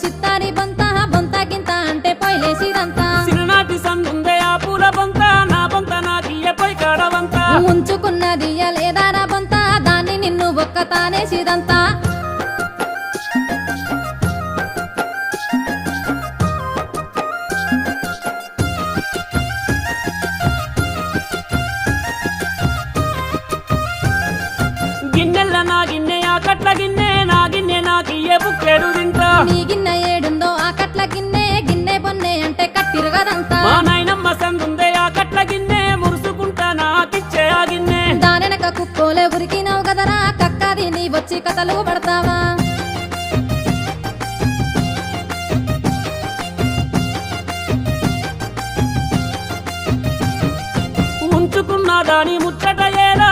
చిత్తారి బొంత బొంతకింత అంటే పొయ్యిలేసిదంతా చిన్ననాటి సందుందే ఆ పూల బొంత నా బొంత నాకియ్య పొయ్యి కాడవంత ఉంచుకున్నది లేదారా బొంత దాన్ని నిన్ను ఒక్క తానేసిదంతా గిన్నెల నా గిన్నె ఆ కట్ల గిన్నె నా గిన్నె నాకియ్య బుక్కెడు తింటా నీ గిన్నె ఏడుందో ఆ కట్ల గిన్నె గిన్నె బొన్నె అంటే కట్టిరుగదంతా మా నాయనమ్మ సందుందే ఆ కట్ల గిన్నె మురుసుకుంటా నాకిచ్చే ఆ గిన్నె దానెనక కుక్కోలే ఉరికినావు కదరా కక్కది నీ వచ్చి కథలు పడతావా ఉంచుకున్న దాని ముచ్చట ఏలా